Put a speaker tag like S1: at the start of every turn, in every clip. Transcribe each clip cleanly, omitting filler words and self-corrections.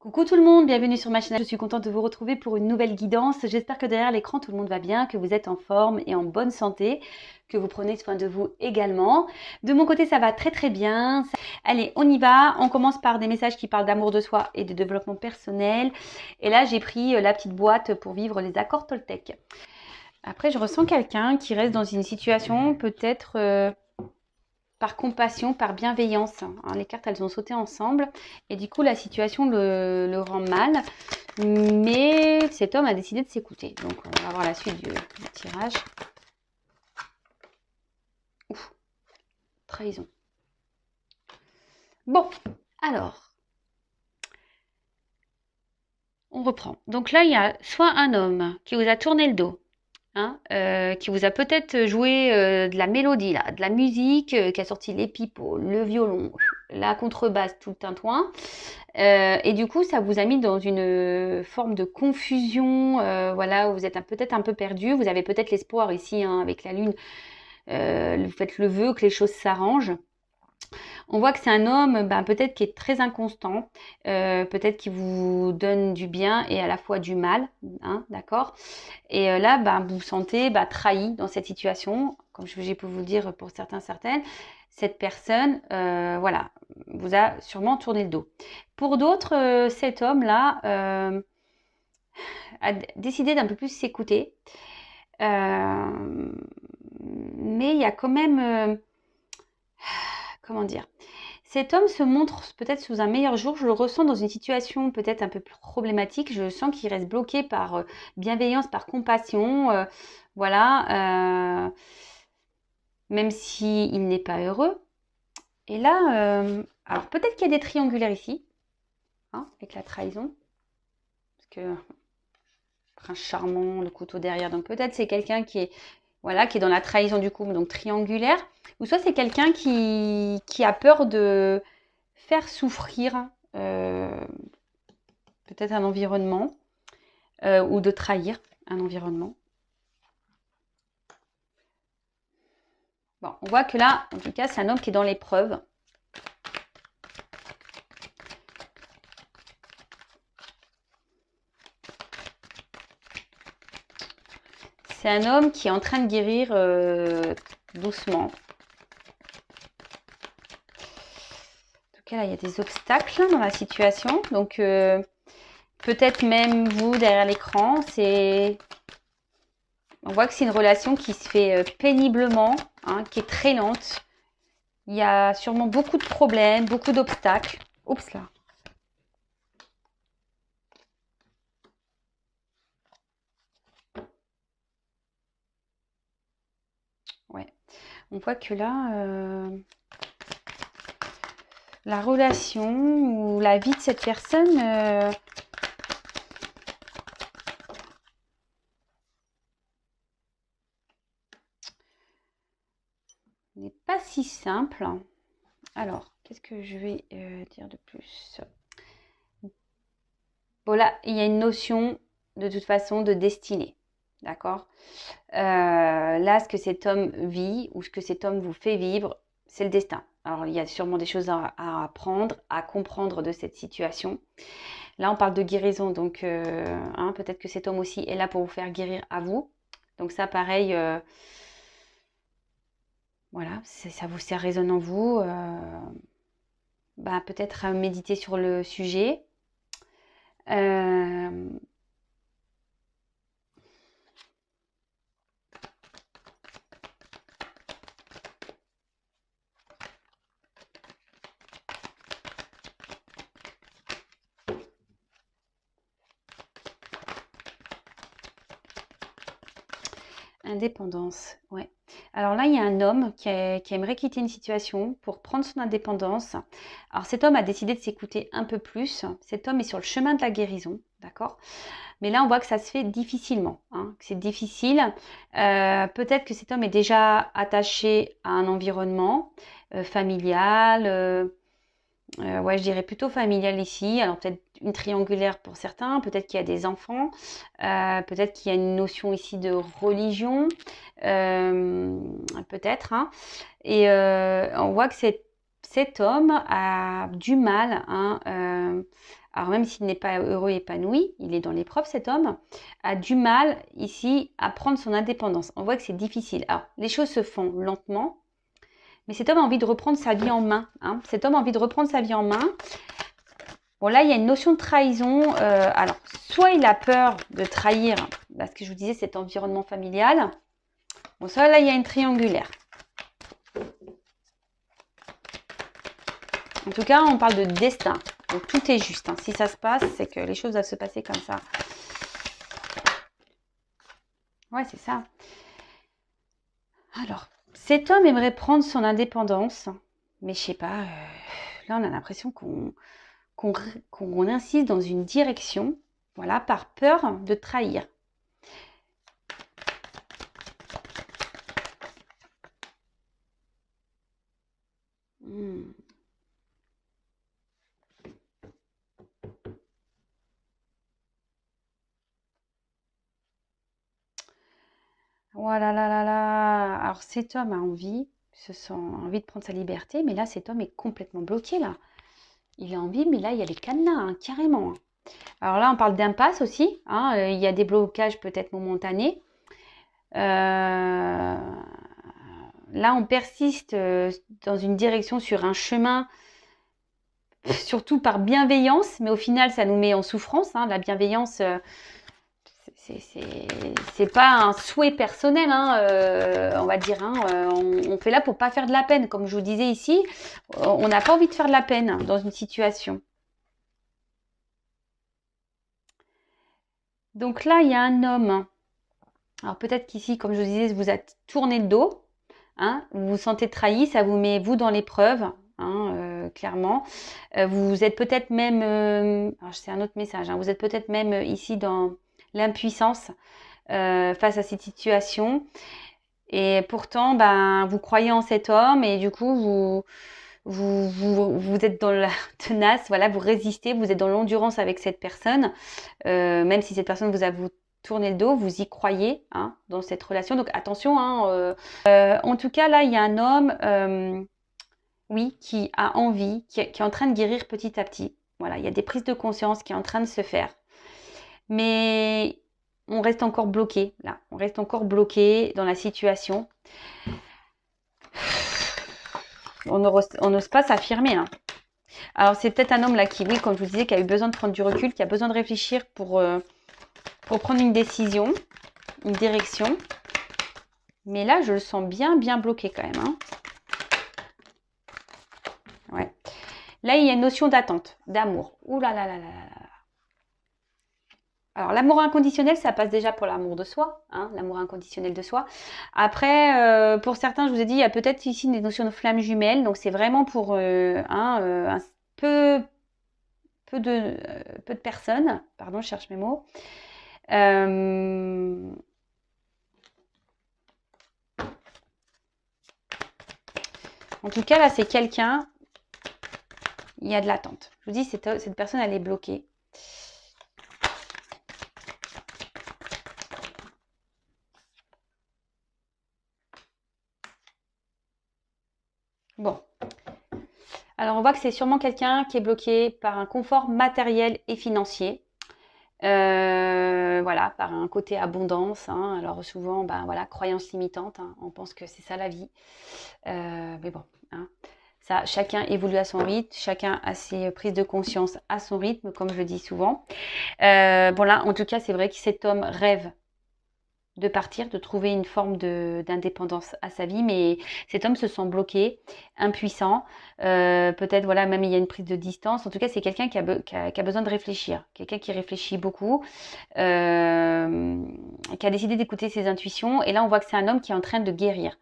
S1: Coucou tout le monde, bienvenue sur ma chaîne. Je suis contente de vous retrouver pour une nouvelle guidance. J'espère que derrière l'écran tout le monde va bien, que vous êtes en forme et en bonne santé, que vous prenez soin de vous également. De mon côté, ça va très très bien. Allez, on y va. On commence par des messages qui parlent d'amour de soi et de développement personnel. Et là, j'ai pris la petite boîte pour vivre les accords Toltec. Après, je ressens quelqu'un qui reste dans une situation peut-être par compassion, par bienveillance. Hein, les cartes, elles ont sauté ensemble. Et du coup, la situation le rend mal. Mais cet homme a décidé de s'écouter. Donc, on va voir la suite du tirage. Ouf, trahison. Bon, alors, on reprend. Donc là, il y a soit un homme qui vous a tourné le dos, hein, qui vous a peut-être joué de la mélodie, là, de la musique, qui a sorti les pipeaux, le violon, la contrebasse, tout le tintouin. Et du coup, ça vous a mis dans une forme de confusion, voilà, où vous êtes peut-être un peu perdu. Vous avez peut-être l'espoir ici, hein, avec la lune, vous faites le vœu que les choses s'arrangent. On voit que c'est un homme, peut-être qui est très inconstant, peut-être qui vous donne du bien et à la fois du mal, hein, d'accord. Et là, vous vous sentez trahi dans cette situation, comme j'ai pu vous le dire pour certains, certaines. Cette personne, voilà, vous a sûrement tourné le dos. Pour d'autres, cet homme-là a décidé d'un peu plus s'écouter. Mais il y a quand même, comment dire, cet homme se montre peut-être sous un meilleur jour. Je le ressens dans une situation peut-être un peu plus problématique. Je sens qu'il reste bloqué par bienveillance, par compassion. Voilà. Même s'il n'est pas heureux. Et là, alors peut-être qu'il y a des triangulaires ici, hein, avec la trahison. Parce que prince charmant, le couteau derrière. Donc peut-être c'est quelqu'un qui est, voilà, qui est dans la trahison du couple, donc triangulaire. Ou soit c'est quelqu'un qui a peur de faire souffrir peut-être un environnement ou de trahir un environnement. Bon, on voit que là, en tout cas, c'est un homme qui est dans l'épreuve. C'est un homme qui est en train de guérir doucement. En tout cas, là, il y a des obstacles dans la situation. Donc, peut-être même vous, derrière l'écran, on voit que c'est une relation qui se fait péniblement, hein, qui est très lente. Il y a sûrement beaucoup de problèmes, beaucoup d'obstacles. Oups là. Ouais. On voit que là, la relation ou la vie de cette personne n'est pas si simple. Alors, qu'est-ce que je vais dire de plus? Bon, là, il y a une notion de toute façon de destinée. D'accord? Là, ce que cet homme vit ou ce que cet homme vous fait vivre, c'est le destin. Alors, il y a sûrement des choses à apprendre, à comprendre de cette situation. Là, on parle de guérison, donc hein, peut-être que cet homme aussi est là pour vous faire guérir à vous. Donc ça, pareil, voilà, ça résonne en vous. Peut-être méditer sur le sujet. Euh, Indépendance, ouais. Alors là, il y a un homme qui aimerait quitter une situation pour prendre son indépendance. Alors cet homme a décidé de s'écouter un peu plus. Cet homme est sur le chemin de la guérison, d'accord? Mais là, on voit que ça se fait difficilement, hein, que c'est difficile. Peut-être que cet homme est déjà attaché à un environnement familial, ouais, je dirais plutôt familial ici. Alors peut-être une triangulaire pour certains, peut-être qu'il y a des enfants, peut-être qu'il y a une notion ici de religion, euh, peut-être, hein. Et on voit que cet homme a du mal, hein, alors même s'il n'est pas heureux et épanoui, il est dans l'épreuve, cet homme, a du mal ici à prendre son indépendance. On voit que c'est difficile. Alors, les choses se font lentement, mais cet homme a envie de reprendre sa vie en main. Hein. Cet homme a envie de reprendre sa vie en main. Bon, là, il y a une notion de trahison. Alors, soit il a peur de trahir, parce que je vous disais, cet environnement familial. Bon, soit là, il y a une triangulaire. En tout cas, on parle de destin. Donc, tout est juste. Hein. Si ça se passe, c'est que les choses doivent se passer comme ça. Ouais, c'est ça. Alors, cet homme aimerait prendre son indépendance, mais je sais pas, là, on a l'impression qu'on insiste dans une direction, voilà, par peur de trahir. Voilà, là, là, là. Alors cet homme a envie, se sent envie de prendre sa liberté, mais là, cet homme est complètement bloqué, là. Il a envie, mais là, il y a les cadenas, hein, carrément. Alors là, on parle d'impasse aussi. Hein, il y a des blocages peut-être momentanés. Là, on persiste dans une direction sur un chemin, surtout par bienveillance, mais au final, ça nous met en souffrance. Hein, la bienveillance, c'est pas un souhait personnel, hein, on va dire. Hein, on fait là pour pas faire de la peine. Comme je vous disais ici, on n'a pas envie de faire de la peine dans une situation. Donc là, il y a un homme. Alors peut-être qu'ici, comme je vous disais, vous a tourné le dos. Hein, vous vous sentez trahi, ça vous met vous dans l'épreuve. Hein, clairement. Vous êtes peut-être même, alors c'est un autre message, hein, vous êtes peut-être même ici dans l'impuissance face à cette situation. Et pourtant, ben, vous croyez en cet homme et du coup, vous êtes dans la tenace, voilà, vous résistez, vous êtes dans l'endurance avec cette personne. Même si cette personne vous tourné le dos, vous y croyez hein, dans cette relation. Donc attention, hein, en tout cas, là, il y a un homme, oui, qui a envie, qui est en train de guérir petit à petit. Voilà, il y a des prises de conscience qui sont en train de se faire. Mais on reste encore bloqué, là. On reste encore bloqué dans la situation. On n'ose pas s'affirmer. Hein. Alors, c'est peut-être un homme là qui, oui, comme je vous disais, qui a eu besoin de prendre du recul, qui a besoin de réfléchir pour prendre une décision, une direction. Mais là, je le sens bien bloqué quand même. Hein. Ouais. Là, il y a une notion d'attente, d'amour. Ouh là là là là là. Alors, l'amour inconditionnel, ça passe déjà pour l'amour de soi, hein, l'amour inconditionnel de soi. Après, pour certains, je vous ai dit, il y a peut-être ici des notions de flammes jumelles. Donc, c'est vraiment pour un peu de personnes. Pardon, je cherche mes mots. En tout cas, là, c'est quelqu'un, il y a de l'attente. Je vous dis, cette personne, elle est bloquée. Bon. Alors, on voit que c'est sûrement quelqu'un qui est bloqué par un confort matériel et financier. Voilà, par un côté abondance. Hein. Alors, souvent, ben, voilà, croyance limitante. Hein. On pense que c'est ça la vie. Mais bon, hein. Ça, chacun évolue à son rythme. Chacun a ses prises de conscience à son rythme, comme je le dis souvent. Bon, là, en tout cas, c'est vrai que cet homme rêve de partir, de trouver une forme d'indépendance à sa vie, mais cet homme se sent bloqué, impuissant, peut-être voilà même il y a une prise de distance. En tout cas, c'est quelqu'un qui a besoin de réfléchir, quelqu'un qui réfléchit beaucoup, qui a décidé d'écouter ses intuitions. Et là, on voit que c'est un homme qui est en train de guérir.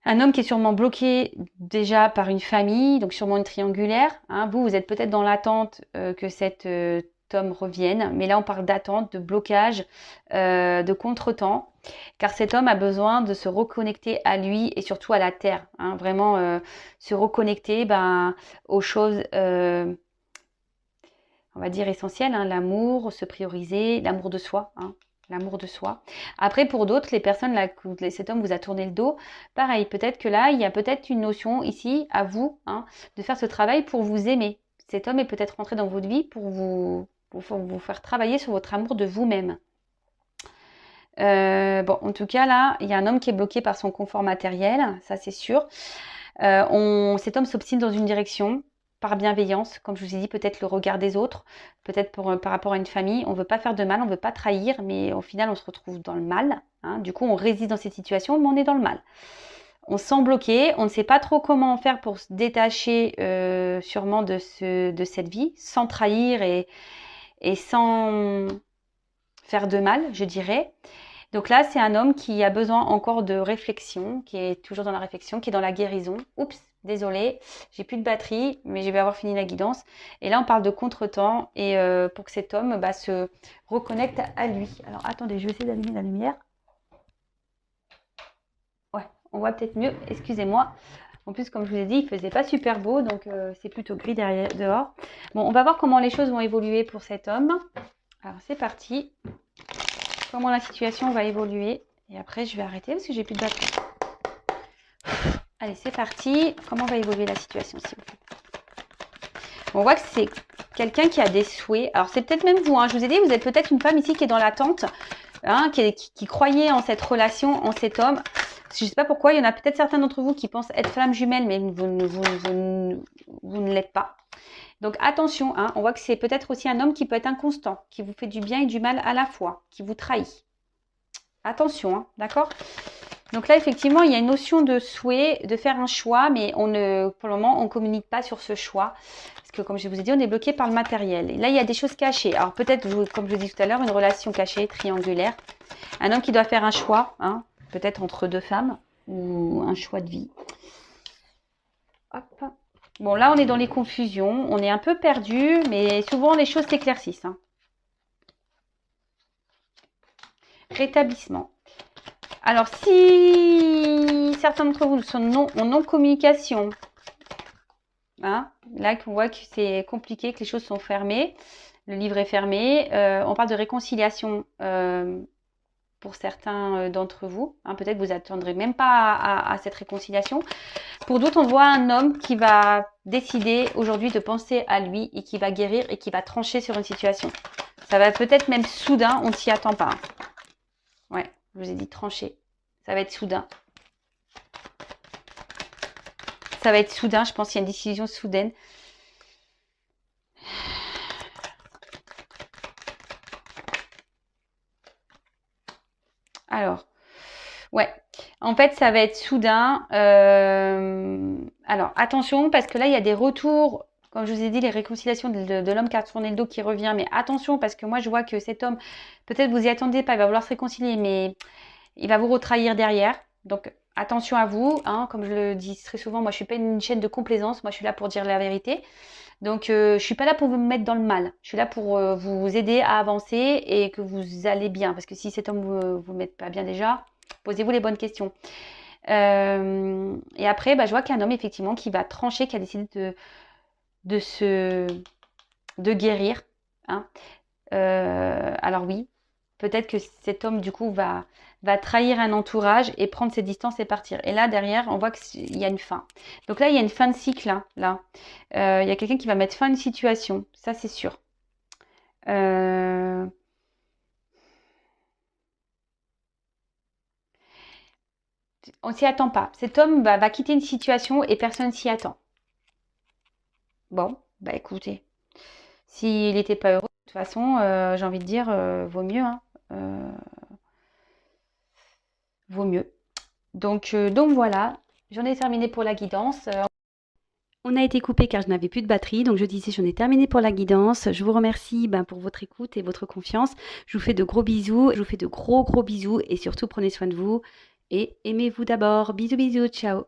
S1: Un homme qui est sûrement bloqué déjà par une famille, donc sûrement une triangulaire. Hein. Vous êtes peut-être dans l'attente que cet homme revienne, mais là on parle d'attente, de blocage, de contretemps, car cet homme a besoin de se reconnecter à lui et surtout à la terre. Hein. Vraiment se reconnecter aux choses, on va dire essentielles, hein, l'amour, se prioriser, l'amour de soi. Hein. L'amour de soi. Après, pour d'autres, les personnes là, cet homme vous a tourné le dos, pareil, peut-être que là, il y a peut-être une notion ici, à vous, hein, de faire ce travail pour vous aimer. cet homme est peut-être rentré dans votre vie pour vous faire travailler sur votre amour de vous-même. Bon, en tout cas, là, il y a un homme qui est bloqué par son confort matériel, ça c'est sûr. Cet homme s'obstine dans une direction, par bienveillance, comme je vous ai dit, peut-être le regard des autres, peut-être par rapport à une famille. On ne veut pas faire de mal, on ne veut pas trahir, mais au final, on se retrouve dans le mal. Hein. Du coup, on résiste dans cette situation, mais on est dans le mal. On se sent bloqué, on ne sait pas trop comment faire pour se détacher sûrement de cette vie, sans trahir et sans faire de mal, je dirais. Donc là, c'est un homme qui a besoin encore de réflexion, qui est toujours dans la réflexion, qui est dans la guérison. Oups, désolé, j'ai plus de batterie, mais je vais avoir fini la guidance. Et là, on parle de contretemps et pour que cet homme se reconnecte à lui. Alors attendez, je vais essayer d'allumer la lumière. Ouais, on voit peut-être mieux, excusez-moi. En plus, comme je vous ai dit, il faisait pas super beau, donc c'est plutôt gris dehors. Bon, on va voir comment les choses vont évoluer pour cet homme. Alors c'est parti. Comment la situation va évoluer. Et après, je vais arrêter parce que j'ai plus de batterie. Allez, c'est parti. Comment va évoluer la situation, s'il vous plaît. On voit que c'est quelqu'un qui a des souhaits. Alors, c'est peut-être même vous. Hein. Je vous ai dit, vous êtes peut-être une femme ici qui est dans l'attente, hein, qui croyait en cette relation, en cet homme. Je ne sais pas pourquoi. Il y en a peut-être certains d'entre vous qui pensent être flamme jumelle, mais vous ne l'êtes pas. Donc attention, hein, on voit que c'est peut-être aussi un homme qui peut être inconstant, qui vous fait du bien et du mal à la fois, qui vous trahit. Attention, hein, d'accord? Donc là, effectivement, il y a une notion de souhait, de faire un choix, mais pour le moment, on ne communique pas sur ce choix. Parce que comme je vous ai dit, on est bloqué par le matériel. Et là, il y a des choses cachées. Alors peut-être, comme je dis tout à l'heure, une relation cachée, triangulaire. Un homme qui doit faire un choix, hein, peut-être entre deux femmes, ou un choix de vie. Hop. Bon, là, on est dans les confusions. On est un peu perdu, mais souvent, les choses s'éclaircissent. Hein. Rétablissement. Alors, si certains d'entre vous sont en non-communication, hein, là, on voit que c'est compliqué, que les choses sont fermées, le livre est fermé. On parle de réconciliation pour certains d'entre vous. Hein, peut-être vous attendrez même pas à cette réconciliation. Pour d'autres, on voit un homme qui va décider aujourd'hui de penser à lui et qui va guérir et qui va trancher sur une situation. Ça va peut-être même soudain, on ne s'y attend pas. Ouais, je vous ai dit trancher. Ça va être soudain. Ça va être soudain, je pense qu'il y a une décision soudaine. Alors, ouais. En fait, ça va être soudain. Alors, attention, parce que là, il y a des retours. Comme je vous ai dit, les réconciliations de l'homme qui a tourné le dos qui revient. Mais attention, parce que moi, je vois que cet homme, peut-être vous y attendez pas, il va vouloir se réconcilier, mais il va vous retrahir derrière. Donc, attention à vous. Hein, comme je le dis très souvent, moi, je suis pas une chaîne de complaisance. Moi, je suis là pour dire la vérité. Donc, je suis pas là pour vous mettre dans le mal. Je suis là pour vous aider à avancer et que vous allez bien. Parce que si cet homme vous met pas bien déjà, posez-vous les bonnes questions. Et après, je vois qu'il y a un homme effectivement qui va trancher, qui a décidé de guérir. Hein. Alors oui, peut-être que cet homme du coup va trahir un entourage et prendre ses distances et partir. Et là derrière, on voit qu'il y a une fin. Donc là, il y a une fin de cycle. Hein, là, il y a quelqu'un qui va mettre fin à une situation. Ça, c'est sûr. On s'y attend pas. Cet homme va quitter une situation et personne s'y attend. Bon, écoutez, s'il n'était pas heureux, de toute façon, j'ai envie de dire, vaut mieux. Hein, vaut mieux. Donc voilà, j'en ai terminé pour la guidance. On a été coupé car je n'avais plus de batterie, donc je disais j'en ai terminé pour la guidance. Je vous remercie pour votre écoute et votre confiance. Je vous fais de gros bisous, je vous fais de gros bisous et surtout prenez soin de vous et aimez-vous d'abord. Bisous bisous, ciao.